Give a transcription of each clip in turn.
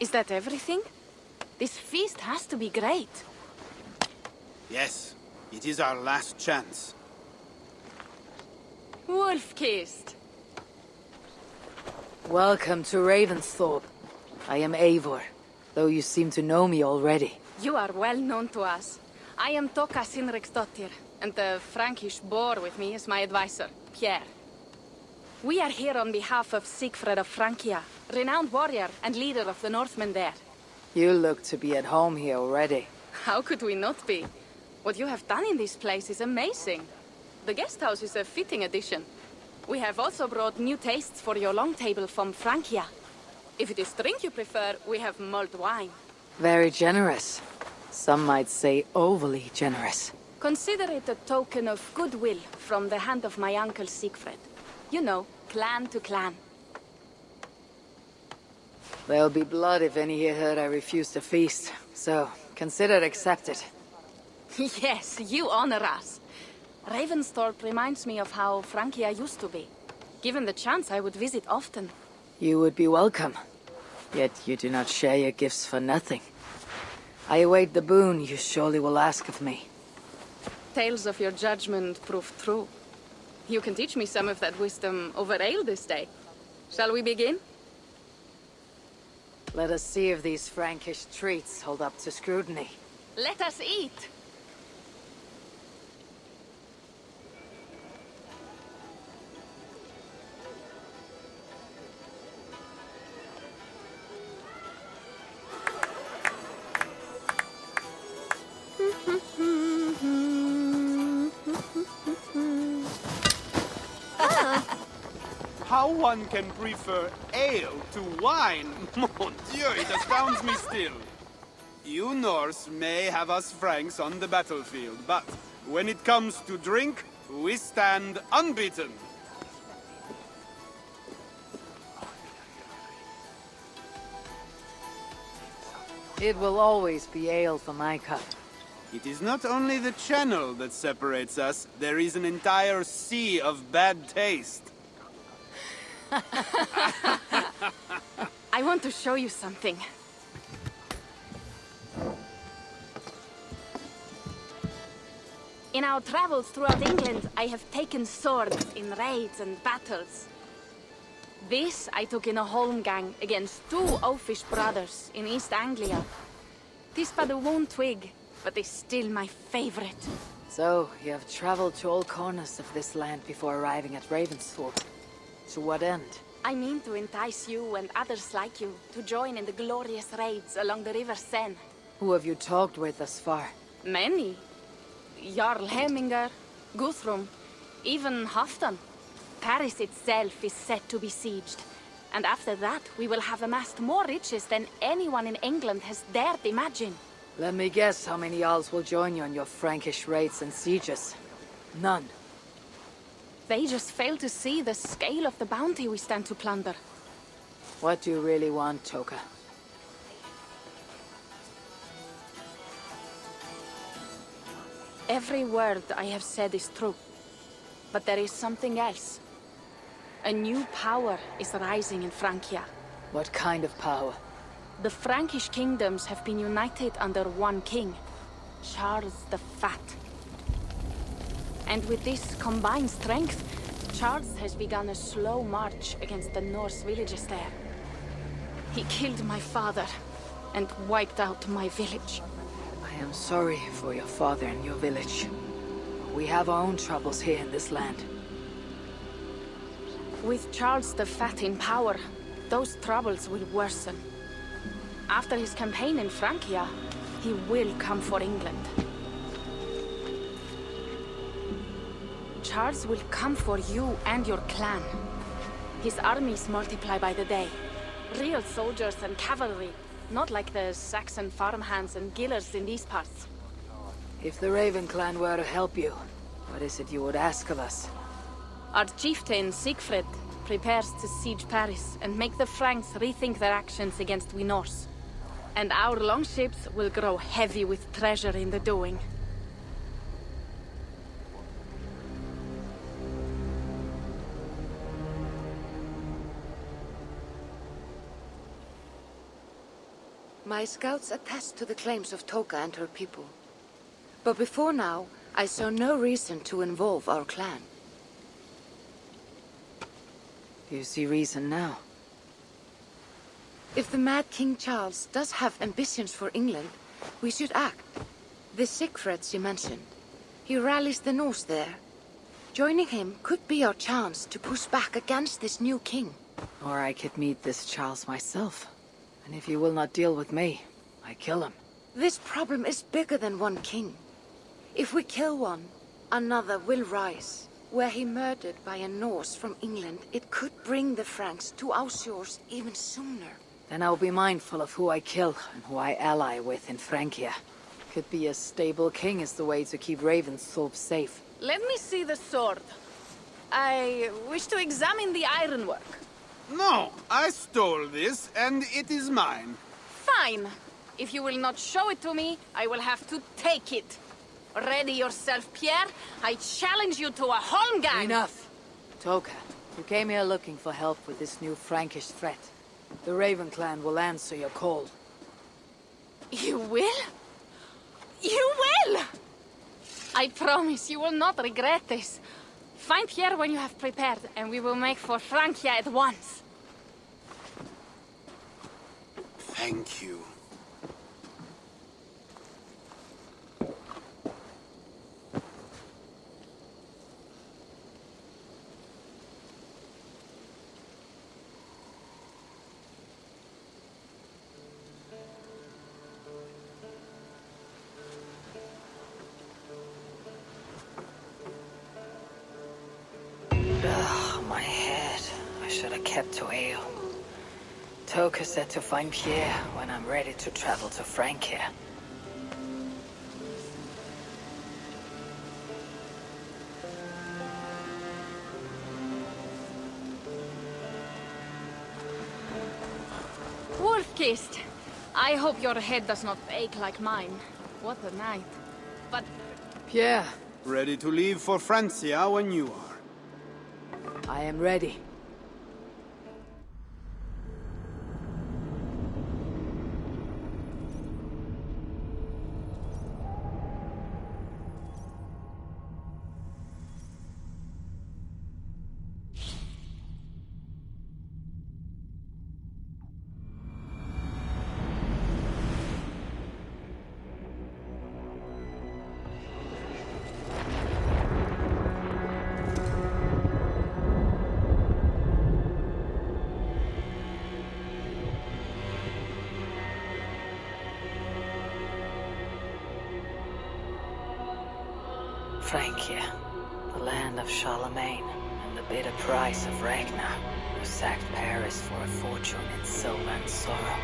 Is that everything? This feast has to be great. Yes, it is our last chance. Wolf-kissed. Welcome to Ravensthorpe. I am Eivor, though you seem to know me already. You are well known to us. I am Toka Sinriksdottir, and the Frankish boar with me is my advisor, Pierre. We are here on behalf of Sigfred of Francia, renowned warrior and leader of the Northmen there. You look to be at home here already. How could we not be? What you have done in this place is amazing. The guest house is a fitting addition. We have also brought new tastes for your long table from Francia. If it is drink you prefer, we have mulled wine. Very generous. Some might say overly generous. Consider it a token of goodwill from the hand of my uncle Sigfred. You know, clan to clan. There'll be blood if any here heard I refuse to feast, so consider it accepted. Yes, you honor us. Ravensthorpe reminds me of how Francia used to be. Given the chance, I would visit often. You would be welcome. Yet you do not share your gifts for nothing. I await the boon you surely will ask of me. Tales of your judgment prove true. You can teach me some of that wisdom over ale this day. Shall we begin? Let us see if these Frankish treats hold up to scrutiny. Let us eat! How one can prefer ale to wine? Mon Dieu, it astounds me still. You Norse may have us Franks on the battlefield, but when it comes to drink, we stand unbeaten. It will always be ale for my cup. It is not only the channel that separates us, there is an entire sea of bad taste. I want to show you something. In our travels throughout England, I have taken swords in raids and battles. This I took in a holmgang against two oafish brothers in East Anglia. This but a one twig, but is still my favorite. So, you have traveled to all corners of this land before arriving at Ravensthorpe. To what end? I mean to entice you and others like you to join in the glorious raids along the River Seine. Who have you talked with thus far? Many. Jarl Hemminger, Guthrum, even Halfdan. Paris itself is set to be besieged. And after that, we will have amassed more riches than anyone in England has dared imagine. Let me guess how many Jarls will join you on your Frankish raids and sieges. None. They just fail to see the scale of the bounty we stand to plunder. What do you really want, Toka? Every word I have said is true. But there is something else. A new power is rising in Francia. What kind of power? The Frankish kingdoms have been united under one king, Charles the Fat. And with this combined strength, Charles has begun a slow march against the Norse villages there. He killed my father and wiped out my village. I am sorry for your father and your village. We have our own troubles here in this land. With Charles the Fat in power, those troubles will worsen. After his campaign in Francia, he will come for England. Charles will come for you and your clan. His armies multiply by the day. Real soldiers and cavalry, not like the Saxon farmhands and gillers in these parts. If the Raven clan were to help you, what is it you would ask of us? Our chieftain, Sigfred, prepares to siege Paris and make the Franks rethink their actions against we Norse. And our longships will grow heavy with treasure in the doing. My scouts attest to the claims of Toka and her people. But before now, I saw no reason to involve our clan. Do you see reason now? If the mad King Charles does have ambitions for England, we should act. The Siegfrieds you mentioned, he rallies the Norse there. Joining him could be our chance to push back against this new king. Or I could meet this Charles myself. And if he will not deal with me, I kill him. This problem is bigger than one king. If we kill one, another will rise. Were he murdered by a Norse from England, it could bring the Franks to our shores even sooner. Then I'll be mindful of who I kill and who I ally with in Francia. Could be a stable king is the way to keep Ravensthorpe safe. Let me see the sword. I wish to examine the ironwork. No, I stole this, and it is mine. Fine. If you will not show it to me, I will have to take it. Ready yourself, Pierre. I challenge you to a holmgang. Enough. Toka, you came here looking for help with this new Frankish threat. The Raven clan will answer your call. You will? You will! I promise you will not regret this. Find Pierre when you have prepared, and we will make for Francia at once. Thank you. My head. I should have kept to ale. Toka said to find Pierre when I'm ready to travel to Francia. Wolf-kissed. I hope your head does not ache like mine. What a night. But... Pierre. Ready to leave for Francia when you are. I am ready. Francia, the land of Charlemagne, and the bitter price of Ragnar, who sacked Paris for a fortune in silver and sorrow.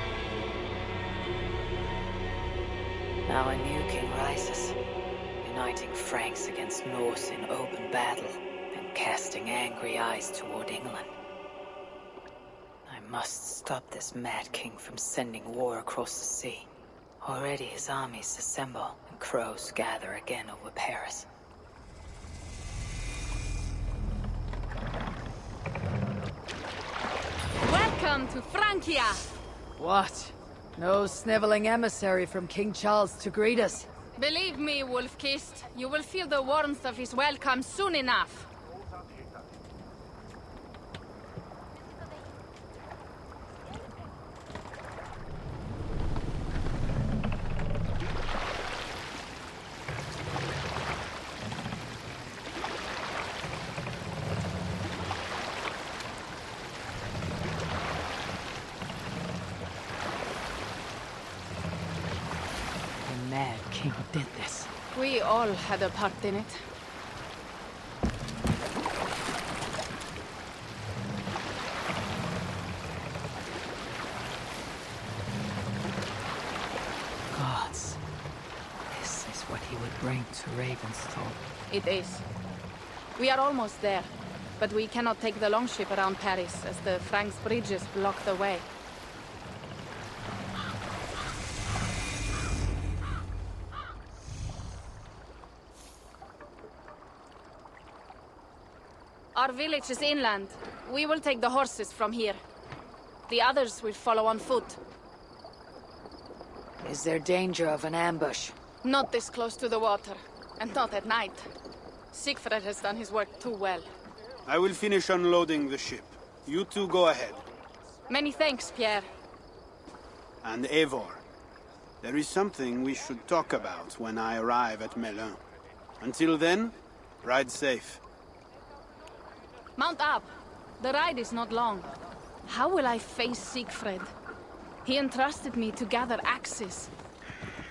Now a new king rises, uniting Franks against Norse in open battle, and casting angry eyes toward England. I must stop this mad king from sending war across the sea. Already his armies assemble, and crows gather again over Paris. welcome to Francia! What? No sniveling emissary from King Charles to greet us? Believe me, Wolf-kissed, you will feel the warmth of his welcome soon enough. King did this. We all had a part in it. Gods. This is what he would bring to Ravensthorpe. It is. We are almost there, but we cannot take the longship around Paris as the Franks bridges block the way. Our village is inland. We will take the horses from here. The others will follow on foot. Is there danger of an ambush? Not this close to the water, and not at night. Siegfried has done his work too well. I will finish unloading the ship. You two go ahead. Many thanks, Pierre. And Eivor, there is something we should talk about when I arrive at Melun. Until then, ride safe. Mount up. The ride is not long. How will I face Siegfried? He entrusted me to gather axes.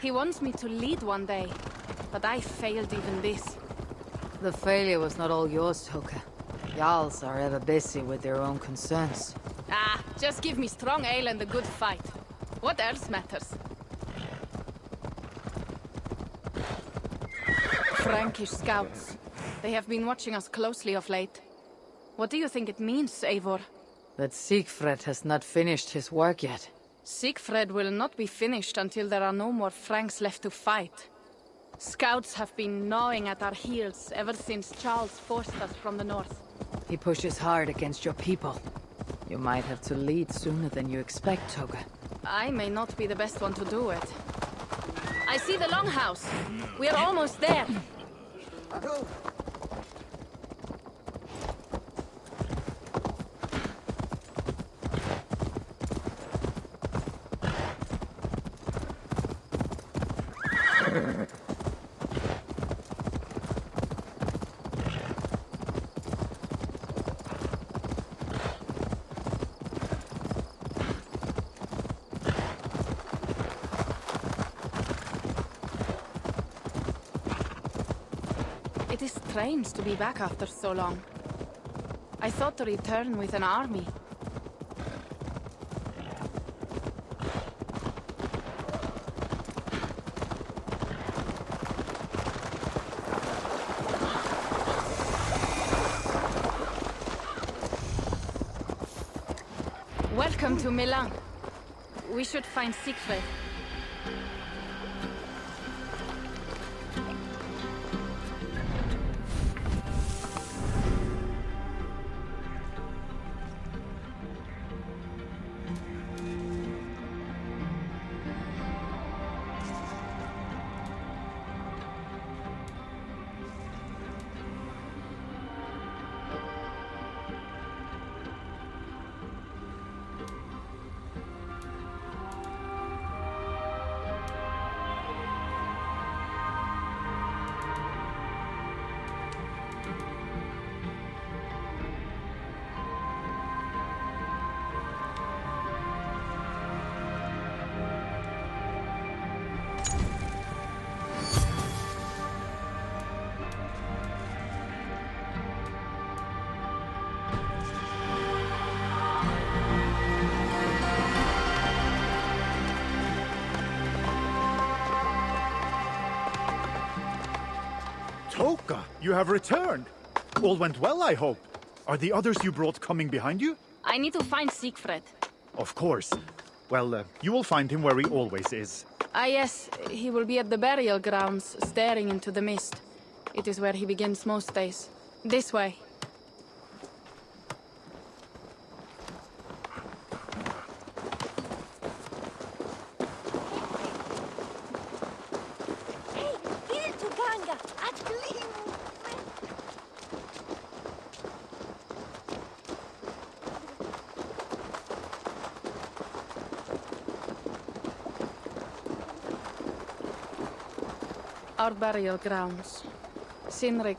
He wants me to lead one day, but I failed even this. The failure was not all yours, Toka. Jarls are ever busy with their own concerns. Ah, just give me strong ale and a good fight. What else matters? Frankish scouts. They have been watching us closely of late. What do you think it means, Eivor? That Siegfried has not finished his work yet. Siegfried will not be finished until there are no more Franks left to fight. Scouts have been gnawing at our heels ever since Charles forced us from the north. He pushes hard against your people. You might have to lead sooner than you expect, Toga. I may not be the best one to do it. I see the longhouse. We are almost there. It is strange to be back after so long. I thought to return with an army. Welcome to Milan. We should find Siegfried. Toka, you have returned. All went well, I hope. Are the others you brought coming behind you? I need to find Siegfried. Of course. Well, you will find him where he always is. Ah yes, he will be at the burial grounds, staring into the mist. It is where he begins most days. This way. Our burial grounds. Sinrik,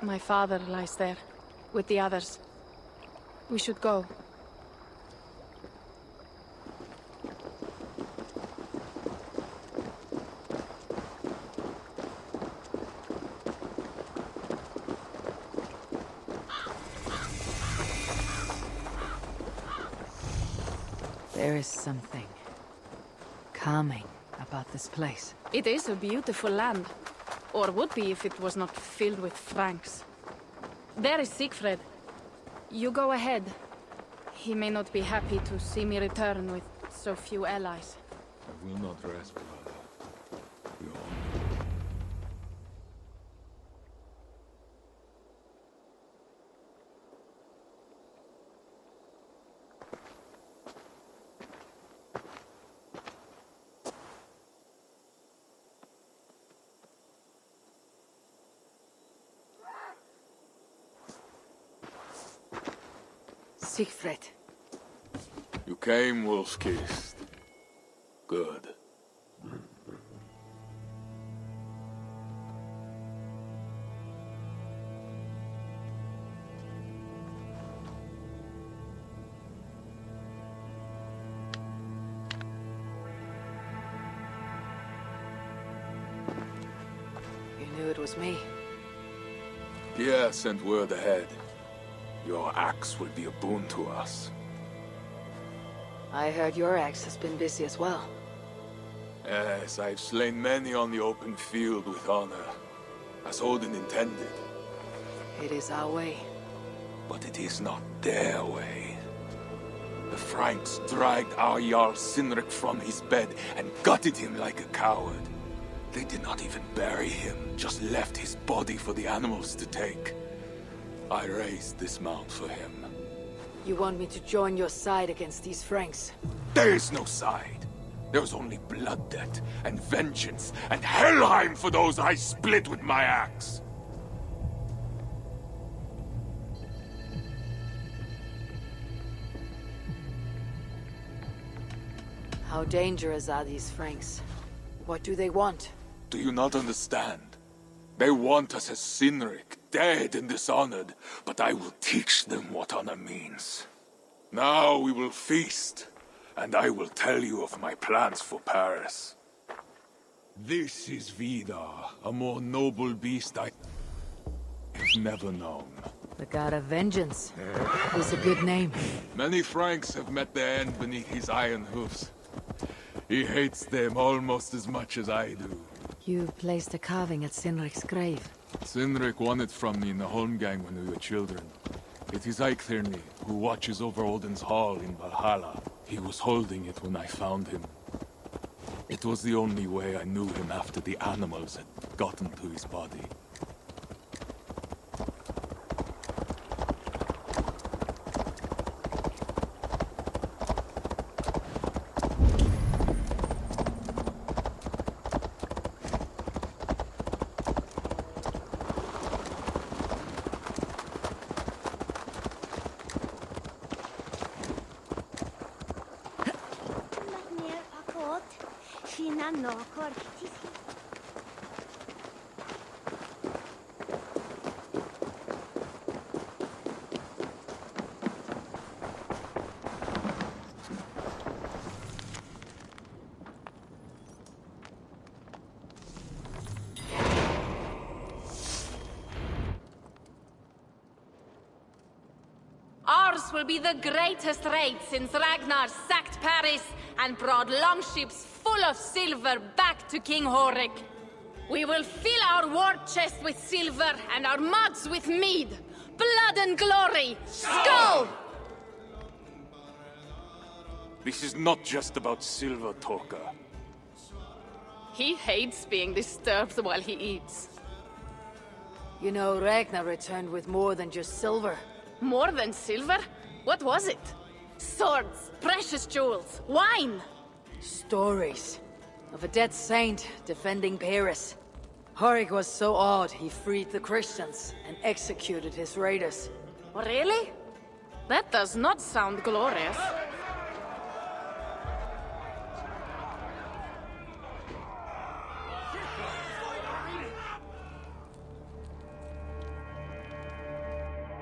my father, lies there, with the others. We should go. There is something calming about this place. It is a beautiful land. Or would be if it was not filled with Franks. There is Siegfried. You go ahead. He may not be happy to see me return with so few allies. I will not rest, brother. We all Siegfried. You came, wolf-kissed. Good. You knew it was me. Pierre sent word ahead. Your axe will be a boon to us. I heard your axe has been busy as well. Yes, I've slain many on the open field with honor, as Odin intended. It is our way. But it is not their way. The Franks dragged our Jarl Sinrik from his bed and gutted him like a coward. They did not even bury him, just left his body for the animals to take. I raised this mount for him. You want me to join your side against these Franks? There is no side. There's only blood debt, and vengeance, and Helheim for those I split with my axe. How dangerous are these Franks? What do they want? Do you not understand? They want us as Sinrik, dead and dishonored, but I will teach them what honor means. Now we will feast, and I will tell you of my plans for Paris. This is Vidar, a more noble beast I have never known. The God of Vengeance is a good name. Many Franks have met their end beneath his iron hoofs. He hates them almost as much as I do. You placed a carving at Sinrik's grave. Sinrik won it from me in the Holmgang when we were children. It is Eiklirni, who watches over Odin's hall in Valhalla. He was holding it when I found him. It was the only way I knew him after the animals had gotten to his body. Ours will be the greatest raid since Ragnar sacked Paris and brought longships full of silver back to King Horik. We will fill our war chest with silver and our mugs with mead. Blood and glory! Skull! This is not just about silver, Toka. He hates being disturbed while he eats. You know, Ragnar returned with more than just silver. More than silver? What was it? Swords, precious jewels, wine! Stories of a dead saint defending Paris. Horik was so awed he freed the Christians and executed his raiders. Really? That does not sound glorious.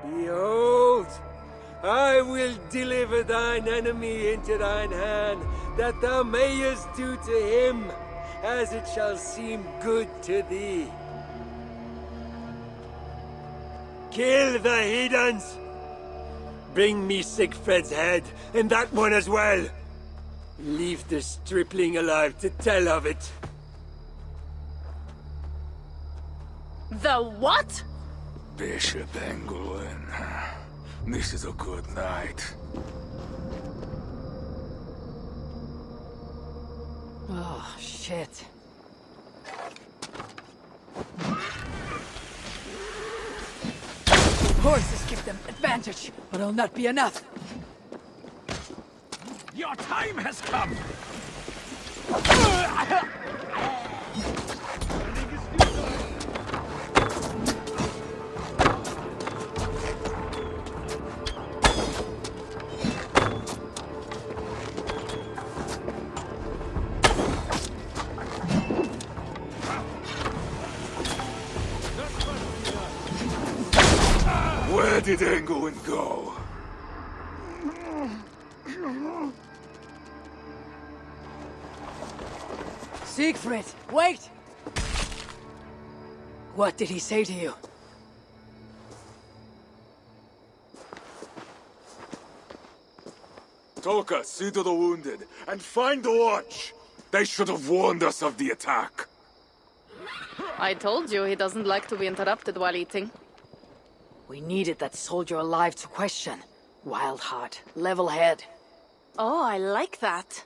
Behold, I will deliver thine enemy into thine hand, that thou mayest do to him as it shall seem good to thee. Kill the heathens! Bring me Siegfried's head, and that one as well. Leave the stripling alive to tell of it. The what? Bishop Engelwin. This is a good night. Oh, shit. Horses give them advantage, but it'll not be enough. Your time has come! did Engelwin go? Siegfried, wait! What did he say to you? Toka, see to the wounded, and find the watch! They should have warned us of the attack. I told you he doesn't like to be interrupted while eating. We needed that soldier alive to question. Wild heart, level head. Oh, I like that.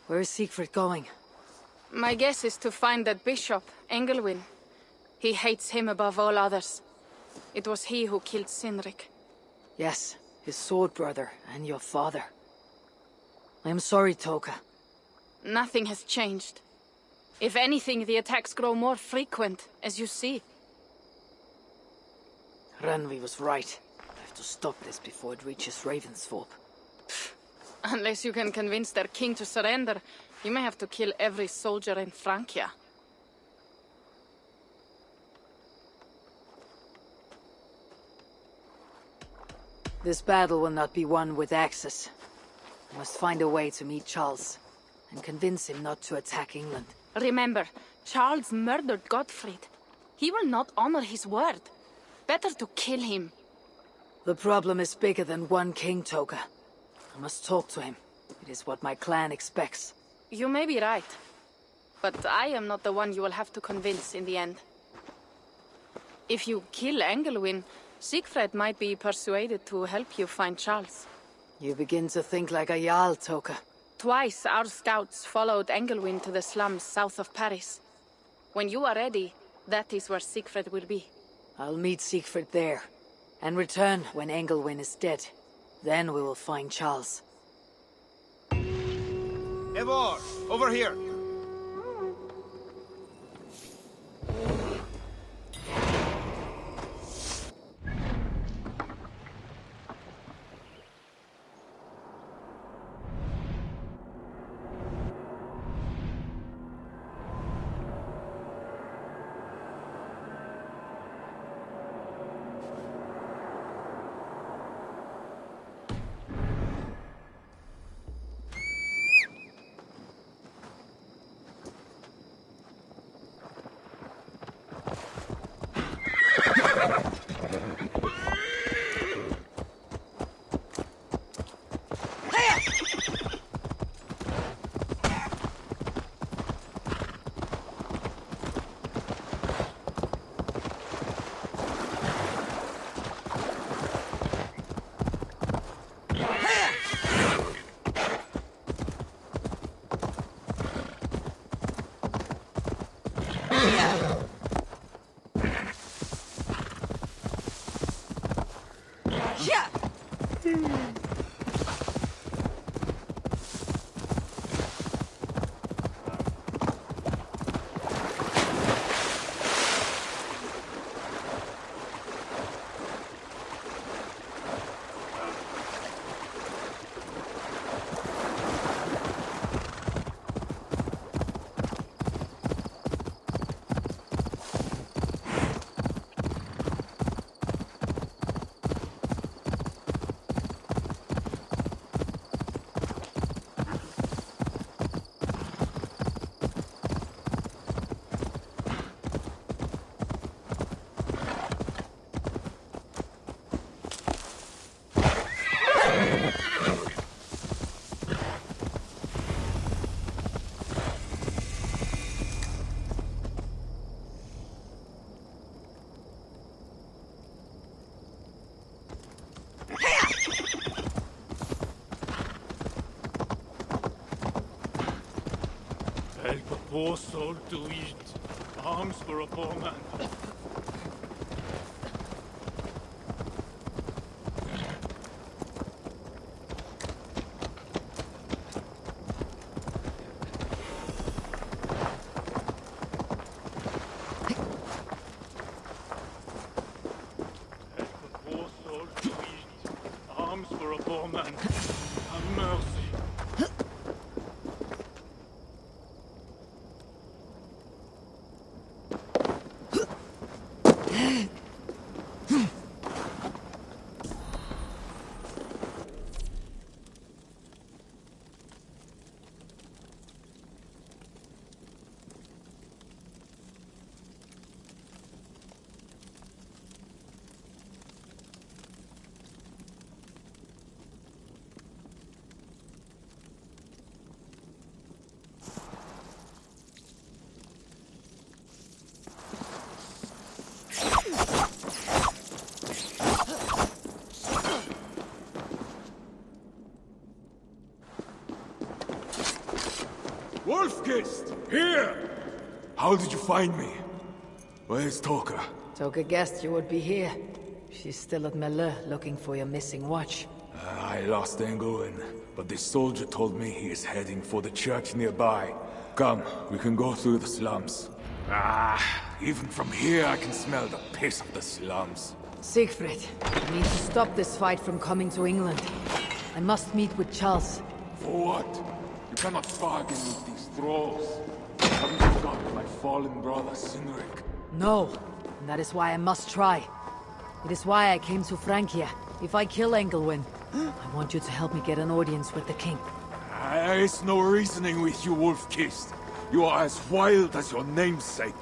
Where is Siegfried going? My guess is to find that bishop, Engelwin. He hates him above all others. It was he who killed Cynric. Yes, his sword brother and your father. I am sorry, Toka. Nothing has changed. If anything, the attacks grow more frequent, as you see. Randvi was right. I have to stop this before it reaches Ravensthorpe. Unless you can convince their king to surrender, you may have to kill every soldier in Francia. This battle will not be won with axes. I must find a way to meet Charles, and convince him not to attack England. Remember, Charles murdered Gottfried. He will not honor his word. Better to kill him. The problem is bigger than one king, Toka. I must talk to him. It is what my clan expects. You may be right. But I am not the one you will have to convince in the end. If you kill Engelwin, Siegfried might be persuaded to help you find Charles. You begin to think like a Jarl, Toka. Twice our scouts followed Engelwin to the slums south of Paris. When you are ready, that is where Siegfried will be. I'll meet Siegfried there, and return when Engelwin is dead. Then we will find Charles. Eivor, over here. Help a poor soul to eat. Alms for a poor man. Help a poor soul to eat. Alms for a poor man. Have mercy. Wolf-Kissed! Here! How did you find me? Where's Toka? Toka guessed you would be here. She's still at Melle, looking for your missing watch. I lost Engelwin, but this soldier told me he is heading for the church nearby. Come, we can go through the slums. Even from here I can smell the piss of the slums. Siegfried, I need to stop this fight from coming to England. I must meet with Charles. For what? You cannot bargain with these thralls. Haven't you forgotten my fallen brother, Sinrik? No, and that is why I must try. It is why I came to Francia. If I kill Engelwin, I want you to help me get an audience with the king. There is no reasoning with you, Wolf-Kissed. You are as wild as your namesake.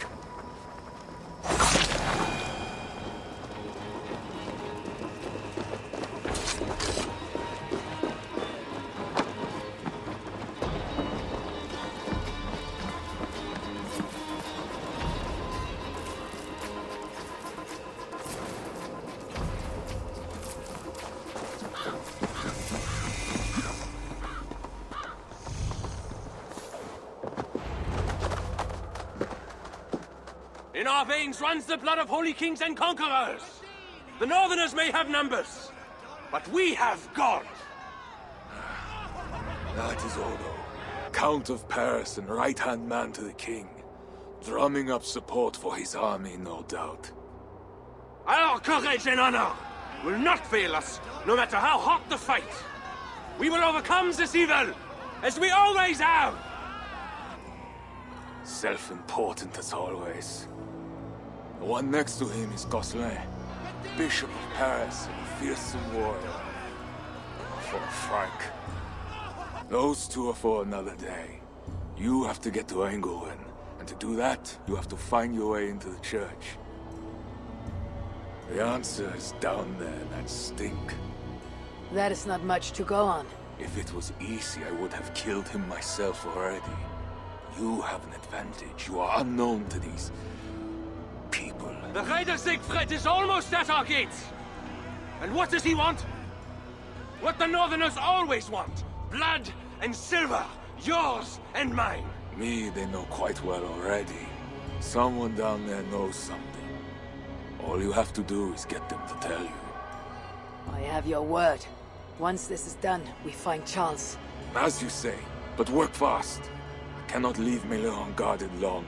In our veins runs the blood of holy kings and conquerors. The Northerners may have numbers, but we have God. That is Odo, Count of Paris and right-hand man to the king. Drumming up support for his army, no doubt. Our courage and honor will not fail us, no matter how hot the fight. We will overcome this evil, as we always have. Self-important as always. The one next to him is Gosselin, Bishop of Paris and a fearsome warrior. For Frank. Those two are for another day. You have to get to Engelwin, and to do that, you have to find your way into the church. The answer is down there in that stink. That is not much to go on. If it was easy, I would have killed him myself already. You have an advantage. You are unknown to these people. The Raider Siegfried is almost at our gates. And what does he want? What the Northerners always want. Blood and silver. Yours and mine. Me, they know quite well already. Someone down there knows something. All you have to do is get them to tell you. I have your word. Once this is done, we find Charles. As you say, but work fast. I cannot leave Mille unguarded long.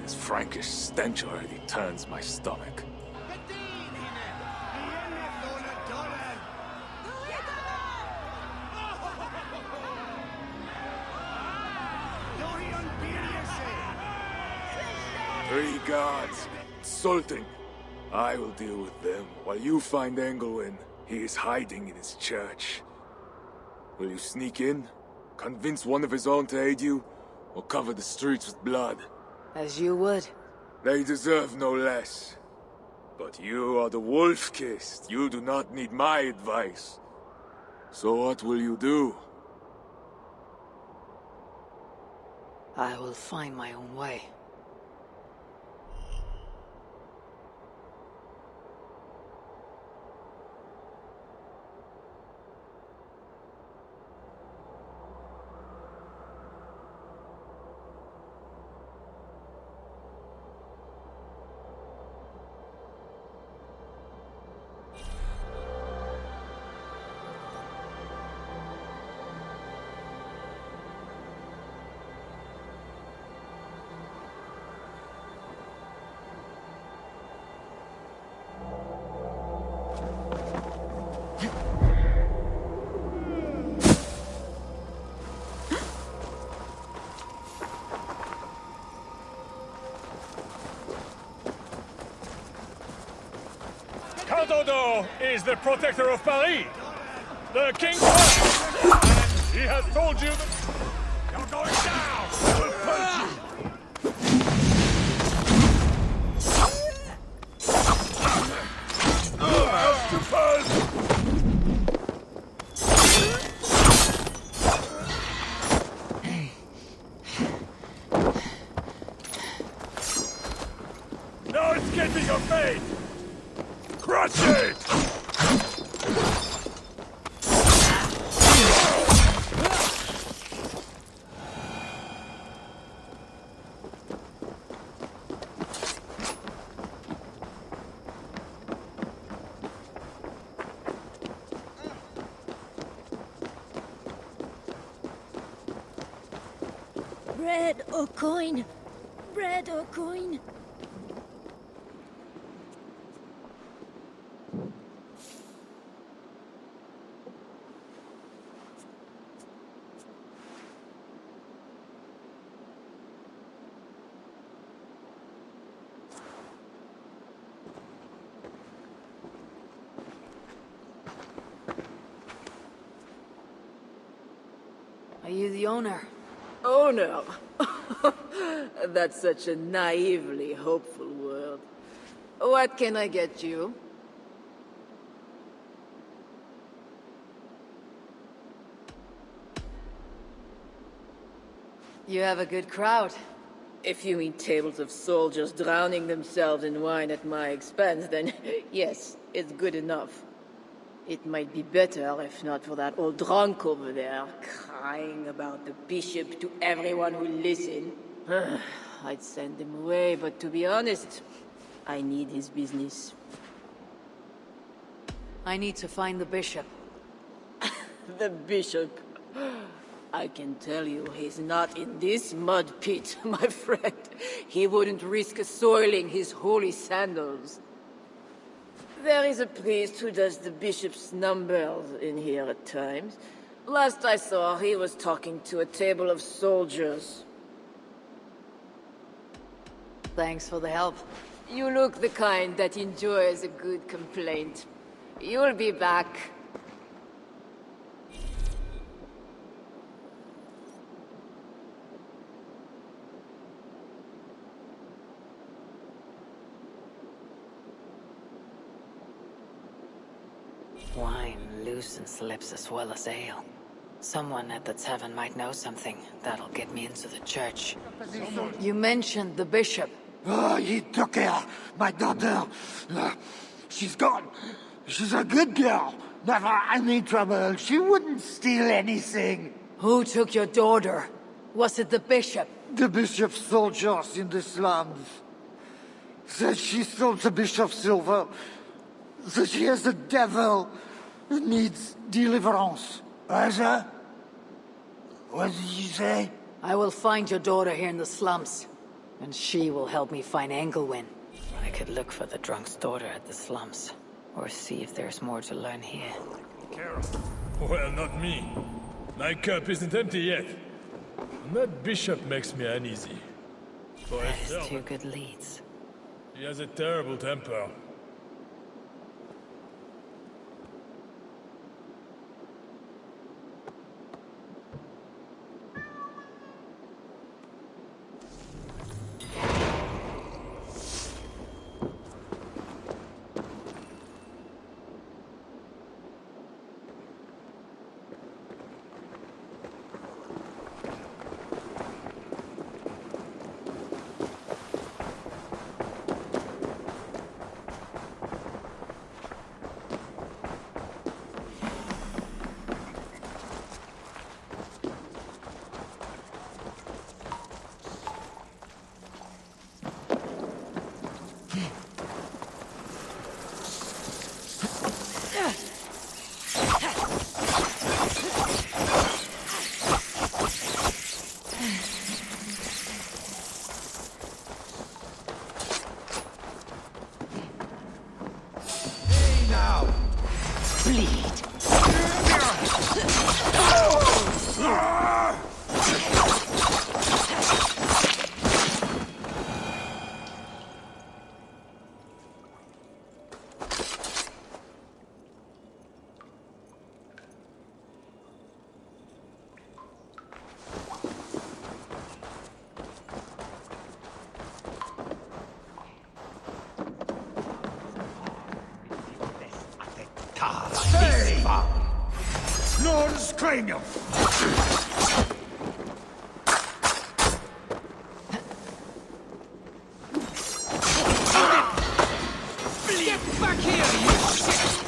This Frankish stench already turns my stomach. Three guards, insulting. I will deal with them, while you find Engelwin. He is hiding in his church. Will you sneak in? Convince one of his own to aid you? Or cover the streets with blood? As you would. They deserve no less. But you are the Wolf-Kissed. You do not need my advice. So what will you do? I will find my own way. Count Odo is the protector of Paris. The king and he has told you that you're going down. We'll punch you. House to punch. Now escaping your fate. Crush it! Bread or coin? Bread or coin? Are you the owner? Owner? That's such a naively hopeful word. What can I get you? You have a good crowd. If you mean tables of soldiers drowning themselves in wine at my expense, then yes, it's good enough. It might be better if not for that old drunk over there, crying about the bishop to everyone who listen. I'd send him away, but to be honest, I need his business. I need to find the bishop. The bishop? I can tell you he's not in this mud pit, my friend. He wouldn't risk soiling his holy sandals. There is a priest who does the bishop's numbers in here at times. Last I saw, he was talking to a table of soldiers. Thanks for the help. You look the kind that enjoys a good complaint. You'll be back. Wine loosens lips as well as ale. Someone at the tavern might know something. That'll get me into the church. You mentioned the bishop. Oh, he took her, my daughter. She's gone. She's a good girl. Never any trouble. She wouldn't steal anything. Who took your daughter? Was it the bishop? The bishop's soldiers in the slums. Said she stole the bishop's silver. Said she has the devil who needs deliverance. Asa? What did you say? I will find your daughter here in the slums. And she will help me find Engelwin. I could look for the drunk's daughter at the slums. Or see if there's more to learn here. Well, not me. My cup isn't empty yet. And that bishop makes me uneasy. For That himself, is two good leads. he has a terrible temper. Lord's cranium! Get back here, you shit!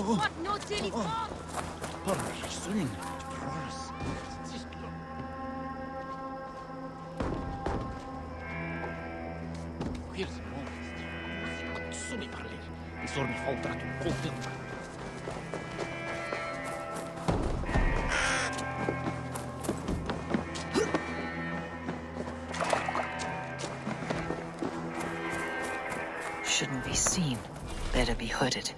what not any fault. Shouldn't be seen. Better be hooded.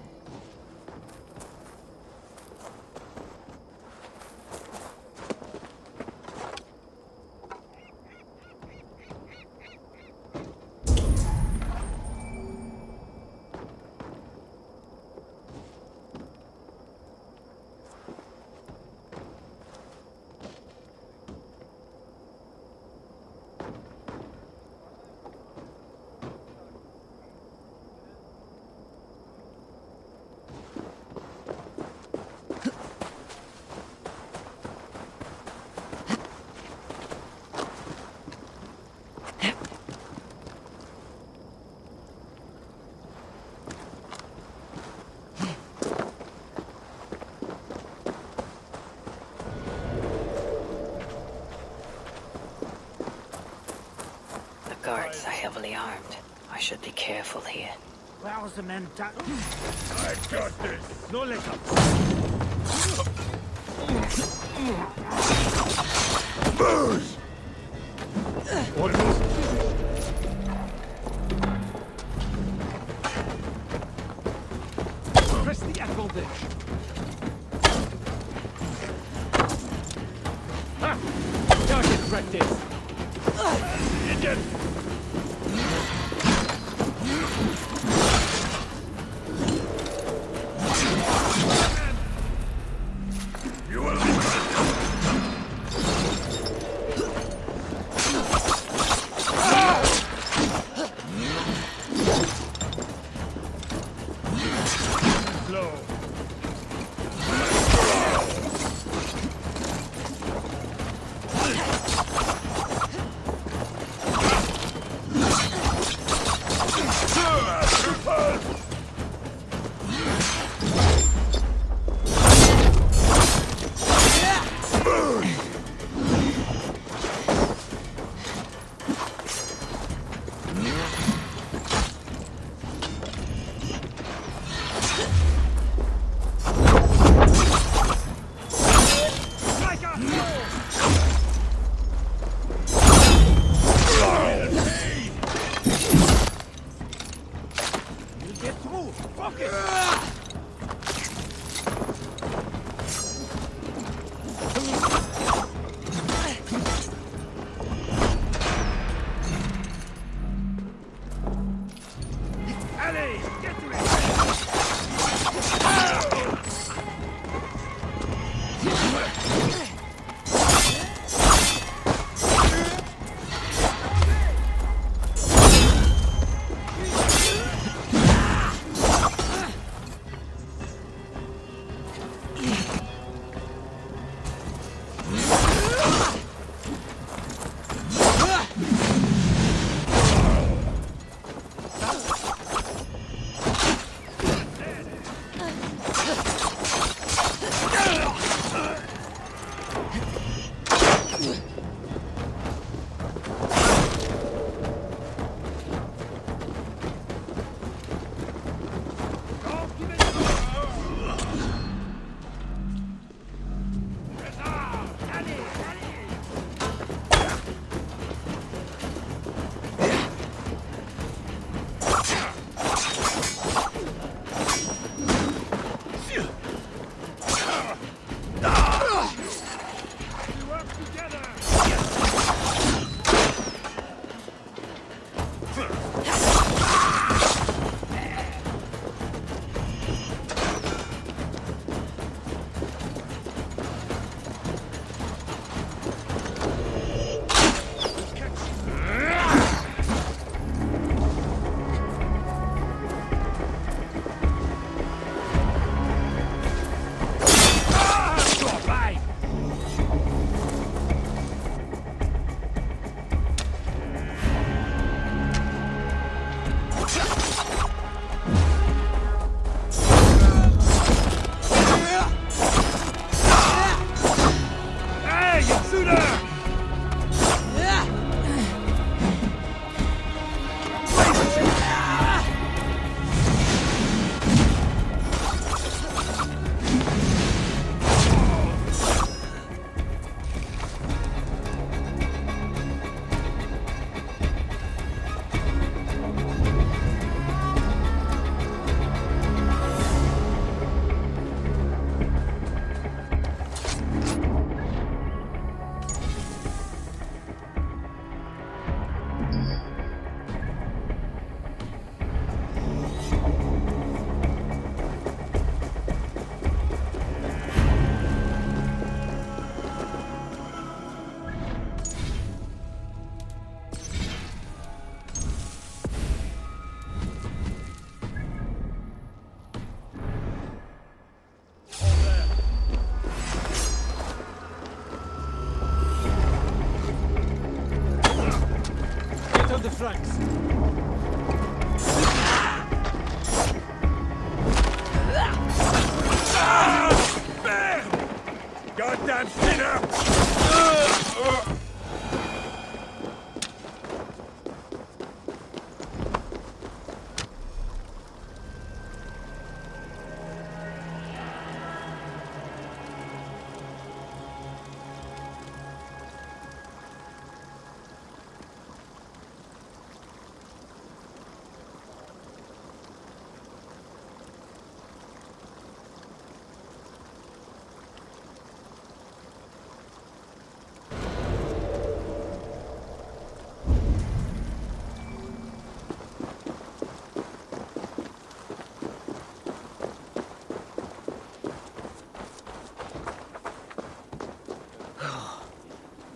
Guards are heavily armed. I should be careful here. Where's the men? I got this. No let up. Booze! Press the advantage. Target practice. Idiot! You will be slow.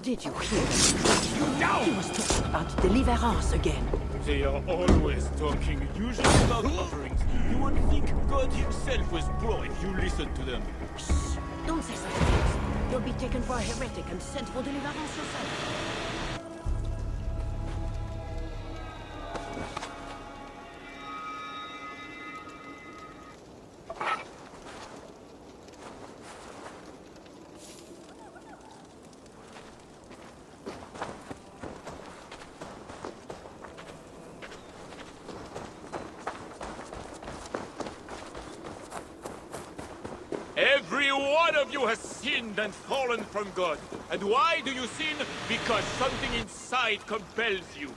Did you hear him? You down! He was talking about deliverance again. They are always talking, usually about offerings. You would think God himself was poor if you listened to them. Shh! Don't say such things. You'll be taken for a heretic and sent for deliverance yourself. Every one of you has sinned and fallen from God. And why do you sin? Because something inside compels you.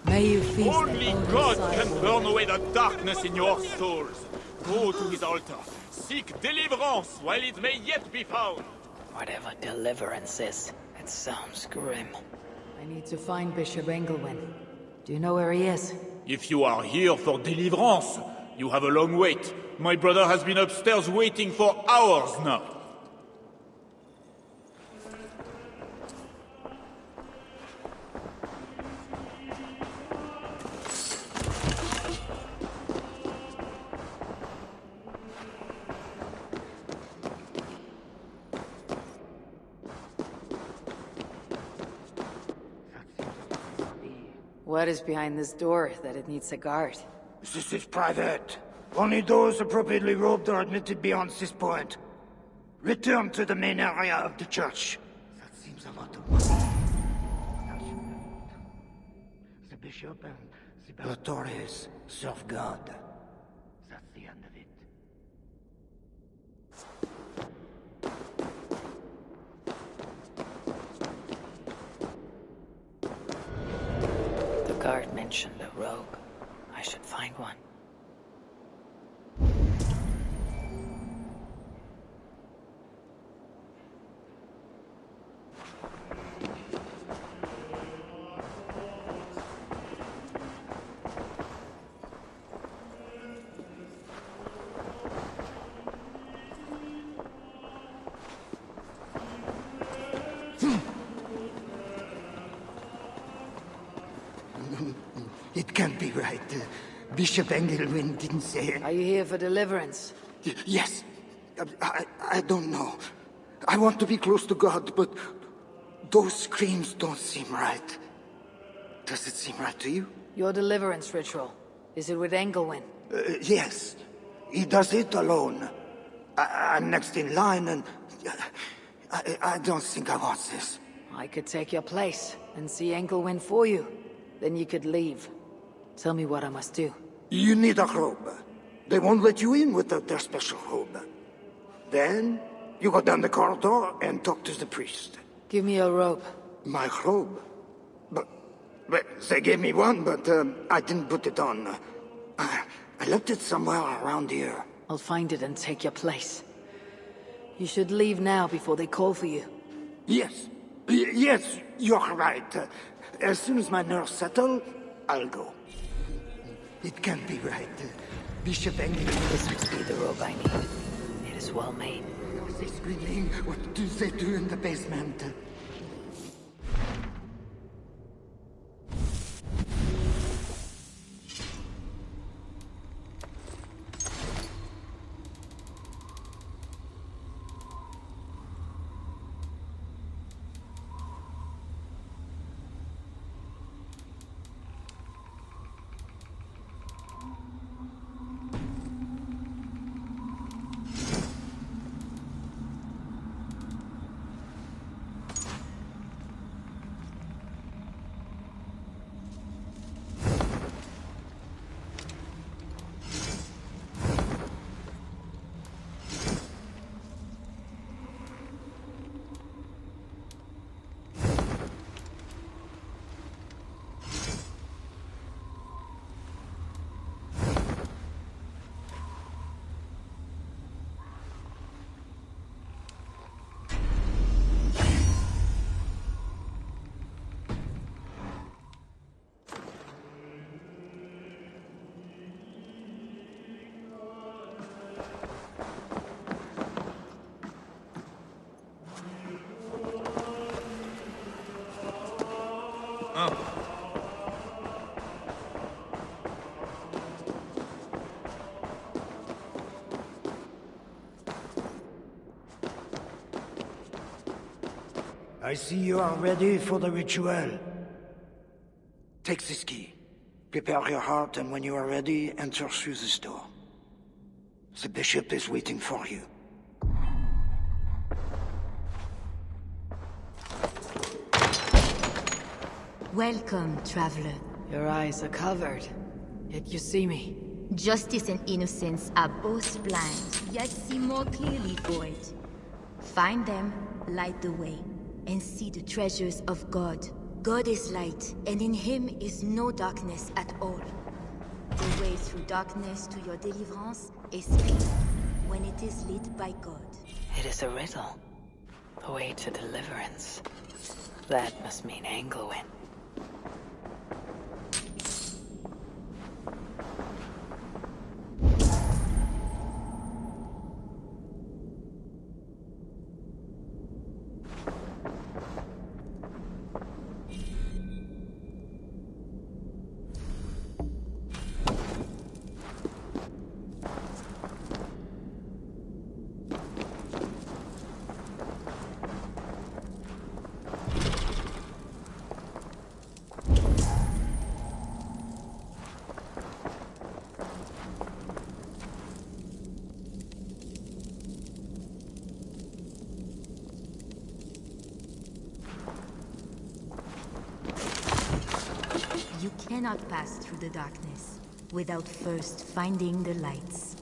May you feast Only God can burn away the darkness in your souls. Go to his altar. Seek deliverance while it may yet be found. Whatever deliverance is, it sounds grim. I need to find Bishop Engelwin. Do you know where he is? If you are here for deliverance, you have a long wait. My brother has been upstairs waiting for hours now. What is behind this door that it needs a guard? This is private. Only those appropriately robed are admitted beyond this point. Return to the main area of the church. That seems a lot of money. The bishop and the Bellatorians serve God. That's the end of it. The guard mentioned a robe. I should find one. It can't be right. Bishop Engelwin didn't say it. Are you here for deliverance? Yes. I don't know. I want to be close to God, but those screams don't seem right. Does it seem right to you? Your deliverance ritual. Is it with Engelwin? Yes. He does it alone. I'm next in line, and I don't think I want this. I could take your place and see Engelwin for you. Then you could leave. Tell me what I must do. You need a robe. They won't let you in without their special robe. Then, you go down the corridor and talk to the priest. Give me a robe. My robe? But they gave me one, but I didn't put it on. I left it somewhere around here. I'll find it and take your place. You should leave now before they call for you. Yes. Yes, you're right. As soon as my nerves settle, I'll go. It can't be right. Bishop Engelwin. This must be the robe I need. It is well made. What are they screaming? What do they do in the basement? I see you are ready for the ritual. Take this key. Prepare your heart, and when you are ready, enter through this door. The bishop is waiting for you. Welcome, traveler. Your eyes are covered, yet you see me. Justice and innocence are both blind, yet see more clearly for it. Find them, light the way, and see the treasures of God. God is light, and in him is no darkness at all. The way through darkness to your deliverance is clear when it is lit by God. It is a riddle. The way to deliverance. That must mean Engelwin. You cannot pass through the darkness without first finding the lights.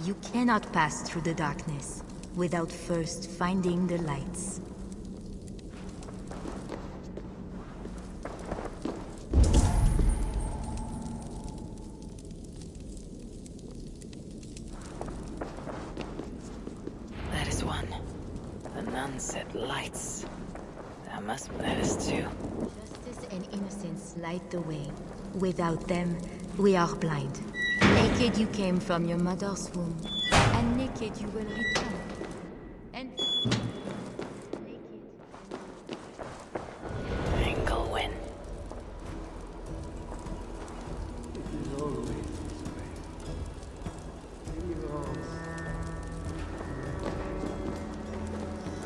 You cannot pass through the darkness without first finding the lights. That is one. The nun said lights. That is two. Justice and innocence light the way. Without them, we are blind. Naked you came from your mother's womb, and naked you will return. And Engelwin.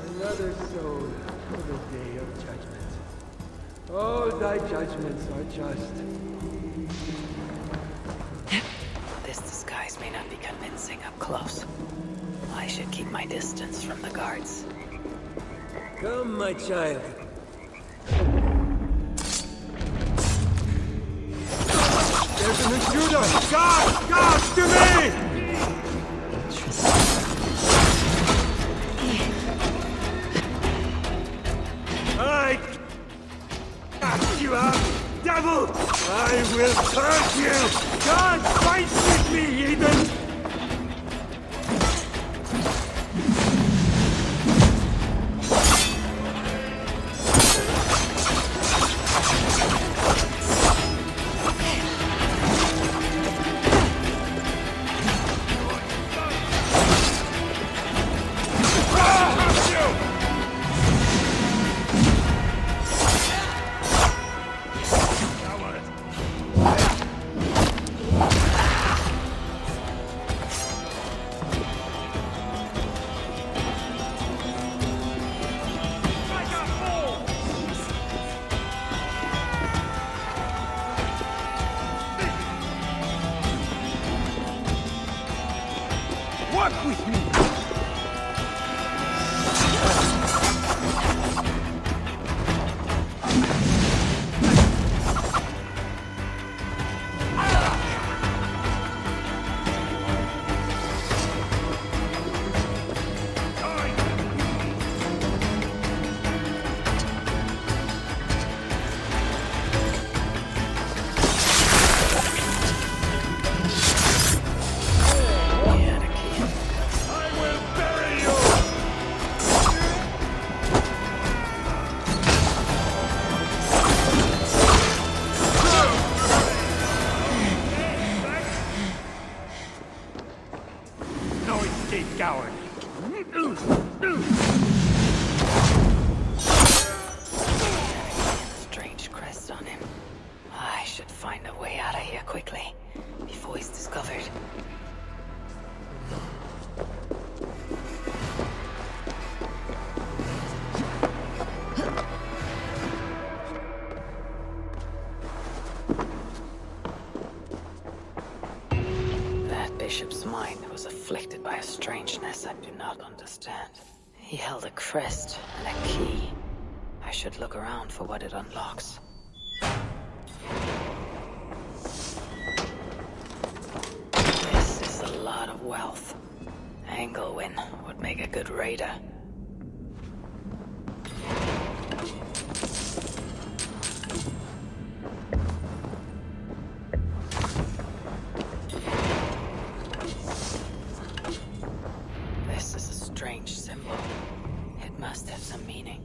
Another soul for the day of judgment. All thy judgments are just. This disguise may not be convincing up close. I should keep my distance from the guards. Come, my child. There's an intruder! God, to me! I cast you out, devil! I will curse you! God fights with me, heathen! strangeness I do not understand. He held a crest and a key. I should look around for what it unlocks. This is a lot of wealth. Engelwin would make a good raider. This is a strange symbol. It must have some meaning.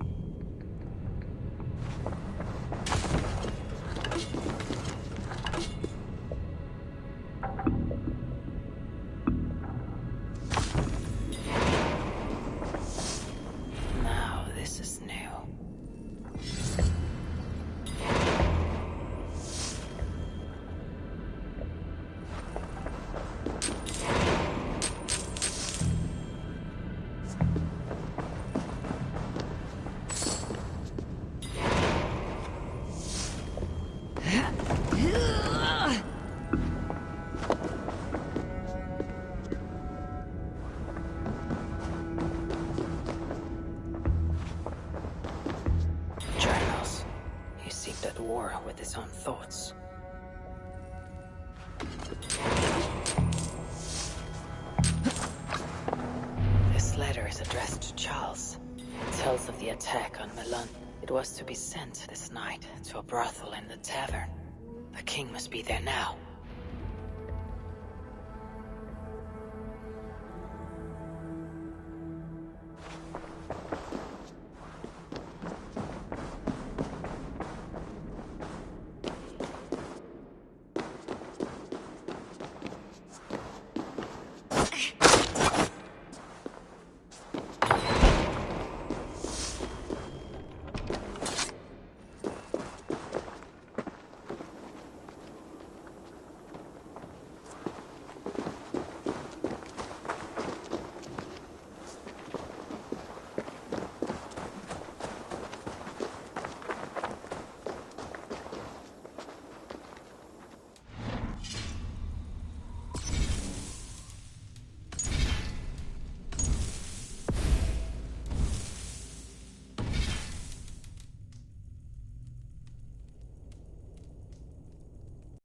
Now this is new. Journals. He seemed at war with his own thoughts. This letter is addressed to Charles. It tells of the attack on Milan. It was to be sent this night to a brothel in the tavern. The king must be there now.